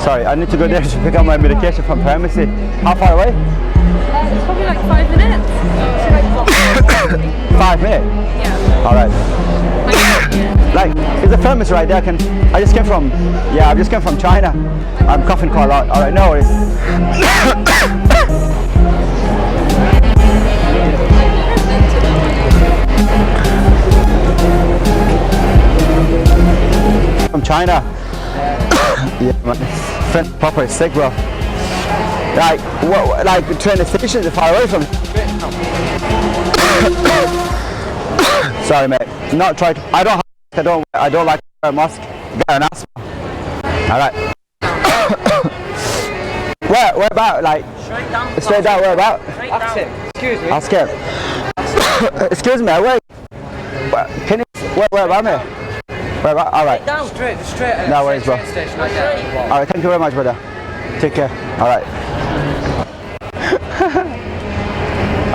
Sorry, I need to go there to pick up my medication from pharmacy. How far away? It's probably like 5 minutes. 5 minutes? Yeah. Alright. Like, is the pharmacy right there? I just came from, I just came from China. I'm coughing quite a lot. Alright, no worries. From China. Yeah, man. Friend proper is sick, bro. Like, what? Like, train station is far away from. Sorry, mate. Not try to. I don't like to wear a mask. Got an asthma. All right. Where about? Like, straight down. Where about? Ask him. Excuse me. Ask him. Excuse me. Wait. Can you? Where about me? Where about? All right. Down straight. No worries, bro. Station, like that. All right. Thank you very much, brother. Take care. All right.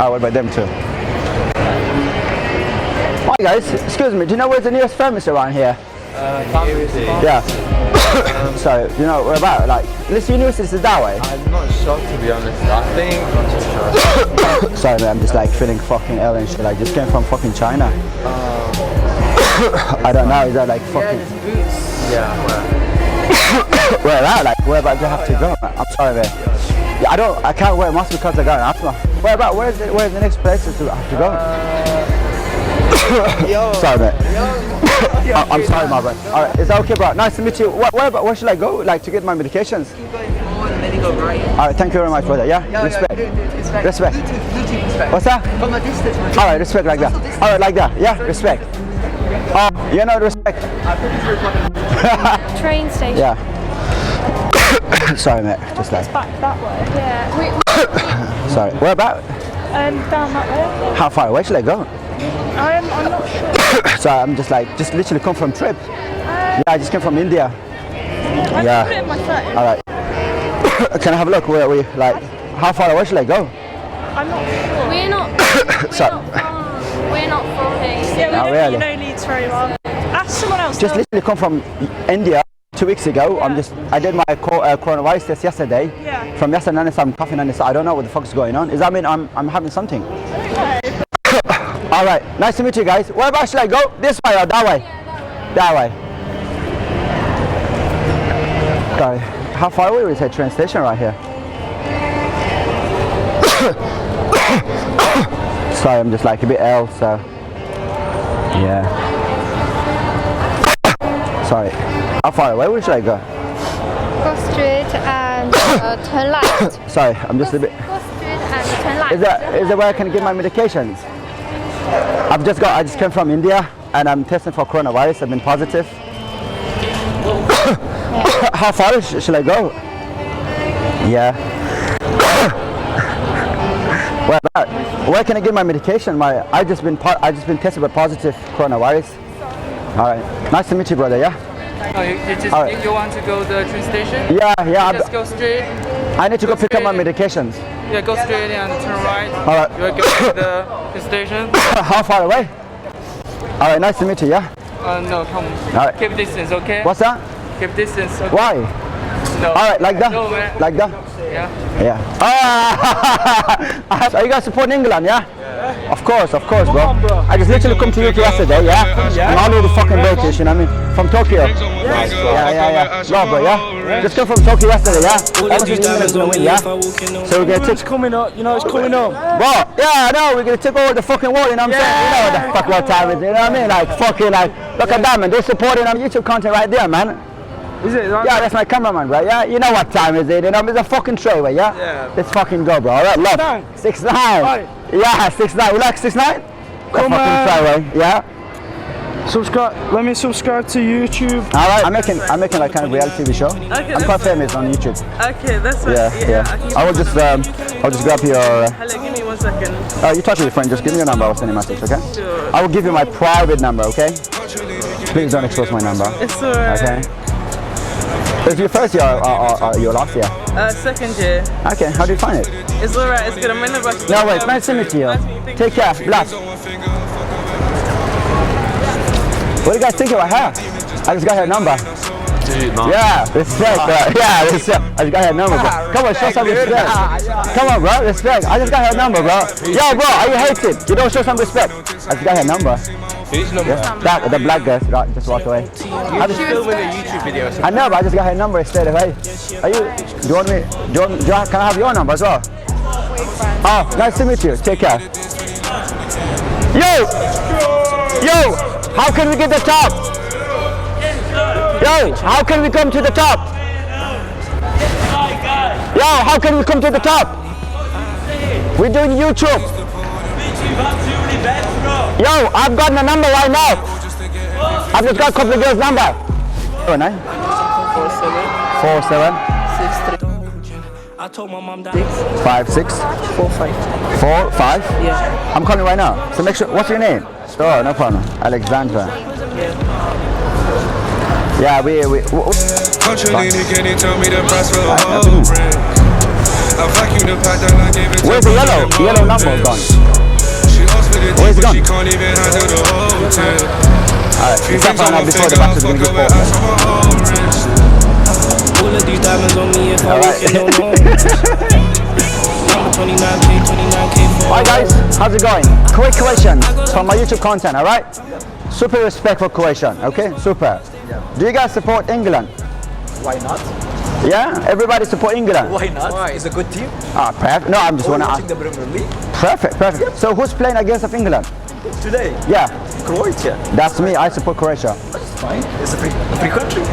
What about them too? Hi guys, excuse me, do you know where's the nearest pharmacy around here? Yeah. So, you know, where about? Like, this university is that way? I'm not sure, to be honest. I think I'm not sure. Sorry man, I'm just like feeling fucking ill and shit. I just came from fucking China. I don't know, is that like fucking... Yeah, where about? Like, where about do you have to go? I'm sorry man. Yeah, I can't wear a mask because I got an asthma. Where about? Where's the next place to have to go? Sorry mate. I'm sorry my bro. Alright, is that okay bro? Nice to meet you. Where should I go? Like to get my medications? Keep going forward and then you go right. Alright, thank you very much brother. Yeah? Respect. Respect. Bluetooth respect. What's that? From a distance. Alright, respect like that. Alright, like that. Yeah, respect. You know respect. Train station. Yeah. Sorry mate, just like. It's back that way. Yeah. Sorry. Where about? Down that way. How far away should I go? I'm not sure. Sorry, I'm just literally come from trip. Yeah, I just came from India. I put it in my phone. Alright. Can I have a look where we, like, how far away should I go? I'm not sure. We're not from here. Yeah, we don't really? know Leeds very well. Ask someone else. Just literally come from India 2 weeks ago. Yeah. I did my coronavirus test yesterday. Yeah. From yesterday, and I'm coughing and I don't know what the fuck is going on. Does that mean I'm having something? All right, nice to meet you guys. Where about should I go? This way or that way? Yeah, that way. Sorry. How far away is that train station right here? Sorry, I'm just like a bit ill, so yeah. Sorry. How far away should I go? Go straight and turn left. Sorry, I'm just a bit. Go straight and turn left. Is there where I can get my medications? I just came from India and I'm testing for coronavirus. I've been positive. How far should I go? Yeah. Where can I get my medication? I just been tested for positive coronavirus. All right. Nice to meet you, brother. Yeah. Oh, you think you want to go to the train station? Yeah. Just go straight. I need to go pick up my medications. Yeah, go straight and turn right. All right. You will go to the train station. How far away? All right. Nice to meet you. Yeah. No, come. All right. Keep distance, okay? What's that? Keep distance. Okay? Why? No. All right. Like that. No, man. Like that. Yeah. Yeah. So you guys support England, yeah? Of course, bro. I just literally come to UK yesterday, yeah? And all over the fucking British, you know what I mean? From Tokyo. Yeah. No, bro, yeah? Just come from Tokyo yesterday, yeah? Obviously England's gonna win, yeah? So we're gonna take... It's coming up, you know, it's coming up. Bro, yeah, I know, we're gonna take over the fucking world, you know what I'm saying? You know what the fuck what time it is, you know what I mean? Like, fucking, like, look at that, man. They're supporting our YouTube content right there, man. Is it? Right? Yeah, that's my cameraman, bro. Yeah, you know what time is it? You know, it's a fucking treyway, yeah? Yeah. Let's fucking go, bro. All right, look. 6'9". Right. Yeah, 6'9". You like 6'9"? Come fucking on. treyway, yeah? Subscribe. Let me subscribe to YouTube. All right, I'm making like kind of reality TV show. Okay, I'm quite famous on YouTube. Okay, that's fine. Yeah. I'll just grab your. Hello, give me 1 second. You talk to your friend. Just give me your number. I'll send you a message, okay? Sure. I will give you my private number, okay? Please don't expose my number. It's alright. Okay. Is your first year or your last year? Second year. Okay. How do you find it? It's alright. It's good. I'm in the rush. No, wait. Nice to meet you. Take care. Bless. What do you guys think of her? I just got her number. Dude, no. Yeah, respect, bro. Yeah, respect. I just got her number, bro. Come on, show some respect. Come on, bro, respect. I just got her number, bro. Yo, bro, are you hating? You don't show some respect. I just got her number. Whose number? The black girl, right, just walked away. I was filming a YouTube video. I know, but I just got her number straight away. Are you? Do you want me? Can I have your number as well? Oh, nice to meet you. Take care. Yo, how can we get the top? Yo, how can we come to the top? Yo, how can we come to the top? We're doing YouTube. Yo, I've got the number right now. I've just got a couple of girls' number. 49 47 I told my mom that. 56 45. 45. Yeah. I'm calling right now. So make sure. What's your name? Oh, no problem. Alexandra. Yeah, we. Where's the yellow? The yellow number is gone. Where's it gone? Alright, it's up now before the batch is going to get forward. All of these diamonds on me if I Alright. walk in no more. I'm a 29K. Alright guys, how's it going? Quick question from my YouTube content, alright? Super respect for Croatian, okay? Super. Do you guys support England? Why not? Yeah? Everybody support England? Why not? It's a good team. Perfect. No, I'm just wanna ask. Watching the Premier League Perfect, perfect. So who's playing against of England? today. Yeah, Croatia. that's me. I support Croatia. It's fine. It's a free country.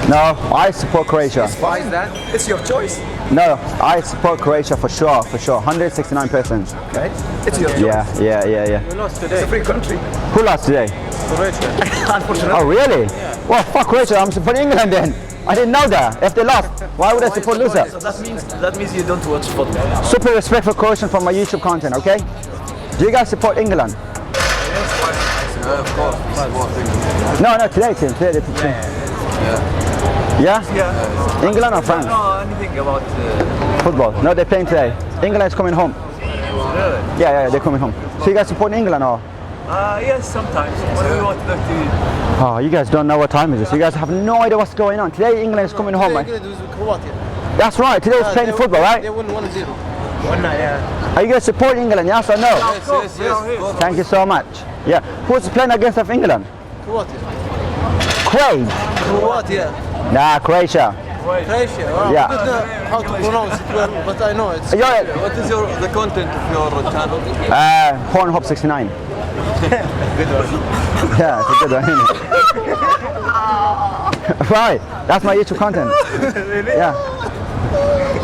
No, I support Croatia. Why is that? It's your choice. No, I support Croatia for sure, 169%. Okay. It's your choice. Yeah. It's a free country. Who lost today? Unfortunately. Oh, really? Well, fuck Croatia. I'm supporting England then. I didn't know that. If they lost, why would I support loser? So that means you don't watch football. Super respect for Croatian from my YouTube content, okay? Do you guys support England? Of course. No, today team. Yeah? England or France? No, anything about Football. No, they're playing today. England is coming home. really? Yeah, they're coming home. So you guys support England or? Yes, sometimes. When we watch the TV. Oh, you guys don't know what time it is. You guys have no idea what's going on. Today England is coming home. That's right. Today is playing football, right? They won 1-0. Are you guys supporting England? Yes or no? Yes. Thank you so much. Yeah. Who's playing against of England? Croatia. Croatia. Nah, Croatia. Croatia. Wow. Yeah. I don't know how to pronounce it well, but I know it's. Yeah. What is the content of your channel? Pornhub 69. Good one. Yeah, it's a good one, isn't it? Right. That's my YouTube content. Really? Yeah.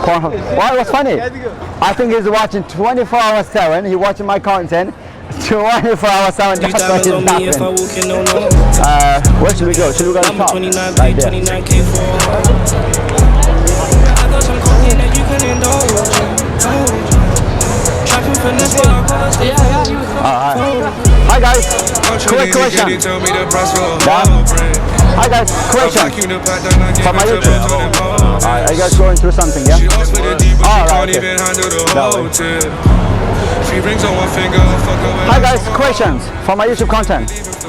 Pornhub. Why? What's funny? I think he's watching 24 hours 7. He's watching my content 24 hours 7. These That's what diamonds he's on me if I happening. walk in no more. Where should we go? Should we go to the I'm a top? 29K, Like this. 29K for I got some cocaine that you can indulge. Trapping finesse, but I got Hi guys. Quick question. Hi guys. Question. From my YouTube. Are you guys going through something? Yeah. Alright. Okay. No. Hi guys. Questions from my YouTube content.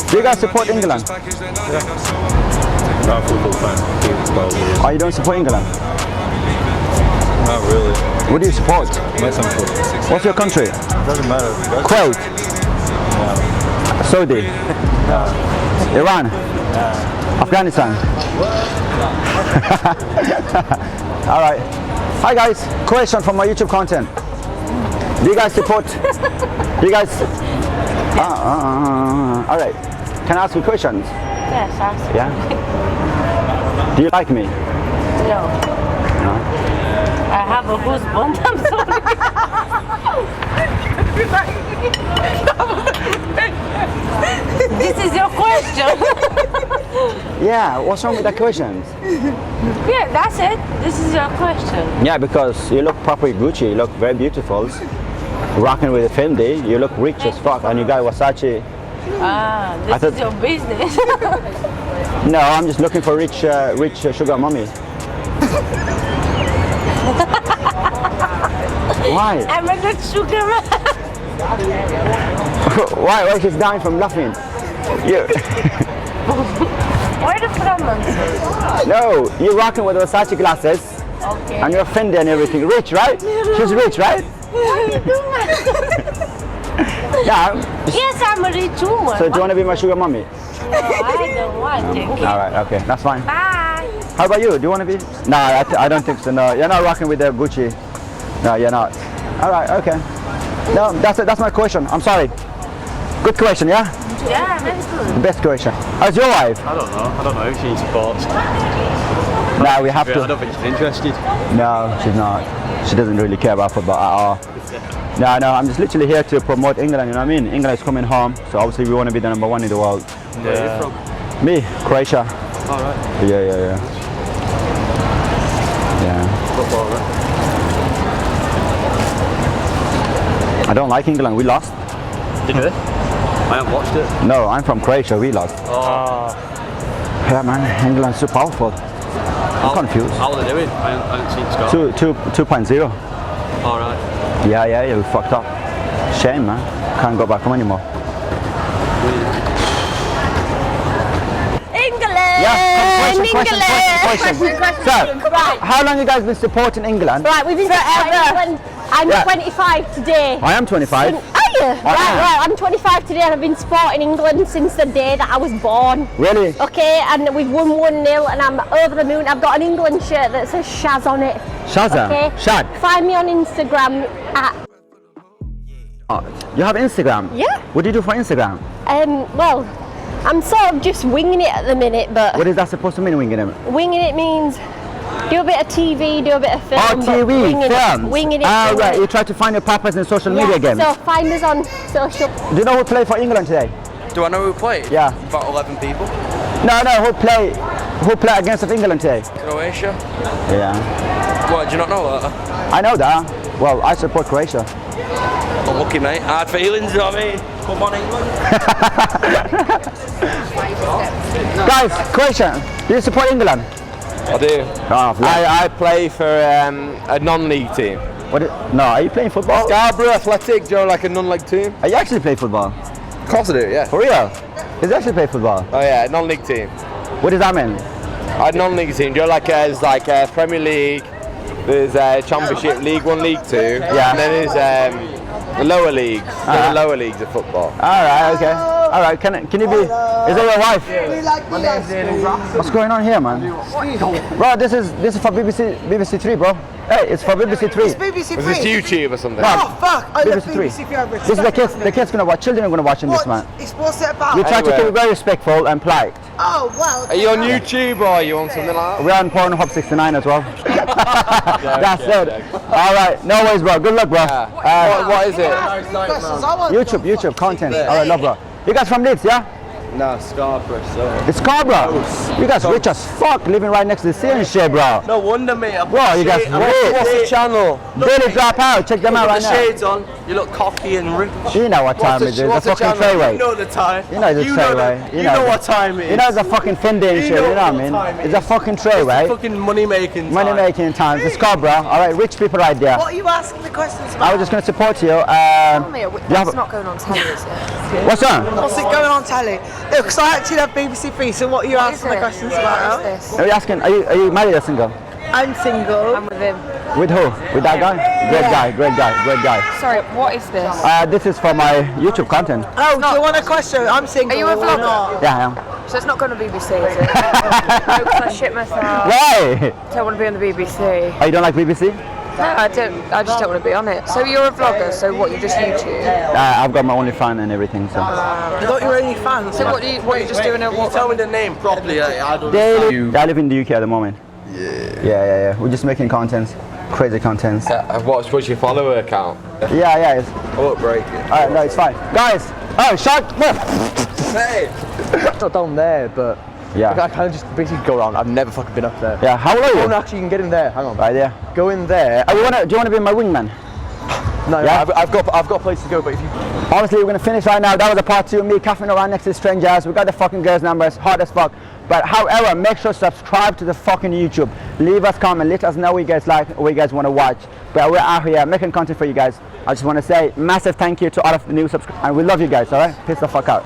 Do you guys support England? Not a football fan. Oh, you don't support England? Not really. What do you support? Unless I'm football. What's your country? Doesn't matter. Kuwait. Saudi. Iran. Afghanistan. All right. Hi guys. Question from my YouTube content. Do you guys support? Do you guys? All right. Can I ask you questions? Yes, ask. Yeah. Do you like me? No. No. I have a husband. I'm sorry. This is your question. Yeah. What's wrong with the questions? Yeah, that's it. This is your question. Yeah, because you look proper Gucci. You look very beautiful. Rocking with a Fendi. You look rich as fuck, and you got Versace. This is your business. No, I'm just looking for rich sugar mommy. Why? I'm a good sugar man. Why she's dying from laughing? You. Why the from? No, you're rocking with Versace glasses. Okay. And you're Fendi and everything. Rich, right? She's rich, right? Yeah. Yes, I'm a rich woman. So do you want to be my sugar mommy? No, I don't want to. All right, okay, that's fine. Bye. How about you? Do you want to be? No, I don't think so. No, you're not rocking with the Gucci. No, you're not. All right, okay. No, that's my question. I'm sorry. Good question, yeah? Yeah, that's good. The best question. How's your wife? I don't know. She supports. No, we have I to. don't think she's interested. No, she's not. She doesn't really care about football at all. No, I'm just literally here to promote England, you know what I mean? England is coming home, so obviously we want to be the number one in the world. Where are you from? Me, Croatia. All right. Yeah. Football, right? I don't like England, we lost. Did you? I haven't watched it. No, I'm from Croatia, we lost. Oh. Yeah man, England's so powerful. I'm confused. How are they doing? I haven't seen Scott. 2.0. All right. Yeah, we fucked up. Shame man, can't go back home anymore. England! Yeah, question. So, Right. how long you guys been supporting England? Right, we've been forever. I'm 25 today. I am 25. Are you? Right, I'm 25 today and I've been supporting England since the day that I was born. Really? Okay, and we've won 1-0 and I'm over the moon. I've got an England shirt that says Shaz on it. Shazza? Okay. Shad? Find me on Instagram at... You have Instagram? Yeah. What do you do for Instagram? Well, I'm sort of just winging it at the minute, but What is that supposed to mean, winging it? winging it means do a bit of TV, do a bit of film. Oh, but TV, winging films. It, winging it. Ah, winging right. it. You try to find your purpose in social Yeah, media games. So find us on social. Do you know who played for England today? Do I know who played? Yeah. About 11 people. No, who played against of England today? Croatia. Yeah. What, do you not know that? I know that. Well, I support Croatia. Unlucky, mate. Hard feelings, you know what I mean? Come on, England. Guys, Croatia, do you support England? I do. Oh, I play for a non-league team. No, are you playing football? Scarborough Athletic, do you know, like a non-league team? Are you actually playing football? Of course I do, yeah. For real? Is you actually play football? Oh yeah, non-league team. What does that mean? A non-league team, do you know, like there's like Premier League, there's Championship, League 1, League 2, Yeah. and then there's the lower leagues, the lower leagues of football. Alright, okay. Alright, can you be, is that your wife? My name's Ian Ross. What's going on here, man? Bro, this is for BBC 3, bro. Hey, it's for BBC 3. It's BBC Was Three. this YouTube or something? No. Oh fuck! I love BBC Three. BBC Three. This is the kids gonna watch, children are gonna watch in this, man. What's it about? We try to Anyway. keep it very respectful and polite. Oh well. Are you on YouTube or are you on something like that? We're on Pornhub 69 as well. That's it. Alright, no worries, bro. Good luck, bro. What is it? Questions. I want YouTube content. Alright, love, bro. You guys from Leeds, yeah? No, Scarborough, so. It's Scarborough. You guys rich as fuck, living right next to the sea and shit, bro. No wonder, mate. Bro, you guys What's rich. the channel? Daily drop out. Check them out Put right the now. shades on. You look cocky and rich. You know what time it is. what's The the fucking channel? Treyway. You know the time. You know the Treyway. You know what time it is. You know it's a fucking Fendi and shit, you know what I mean? It's a fucking Treyway. Fucking money making. Money making times. It's Scarborough. Alright, rich people right there. What are you asking the questions I about? was just going to support you. That's not going on telly, is it? What's that? What's it going on telly? Because I actually have BBC Three, so what are you asking the questions about? What is this? Are you asking, are you married or single? I'm single. I'm with him. With who? With that guy? Great guy. Sorry, what is this? This is for my YouTube content. Oh, do you want a question? I'm single. Are you a or vlogger? not? Yeah, I am. So it's not going to BBC, is it? No, because I shit myself. Why? Don't want to be on the BBC. Oh, you don't like BBC? No, I don't. I just don't want to be on it. So you're a vlogger. So what? You just YouTube? I've got my OnlyFans and everything, so. I thought you were only fans. So what are you just doing? Can you tell me the name properly? I don't I live in the UK at the moment. Yeah. We're just making contents, crazy contents. What's your follower account? Yeah. I won't break it. Alright, no, it's fine. Guys, shark. Hey! Not down there, but Yeah. I kind of just basically go around. I've never fucking been up there. Yeah. How old are Oh, you? actually, you can get in there. Hang on. Right there. Go in there. Do you wanna be my wingman? No, Yeah? I've got a place to go, but if you. Honestly, we're gonna finish right now. That was a part 2. Me coughing around next to strangers. We got the fucking girls' numbers, hot as fuck. But however, make sure to subscribe to the fucking YouTube. Leave us comment. Let us know what you guys like, what you guys want to watch. But we're out here making content for you guys. I just want to say massive thank you to all of the new subscribers, and we love you guys. All right, peace the fuck out.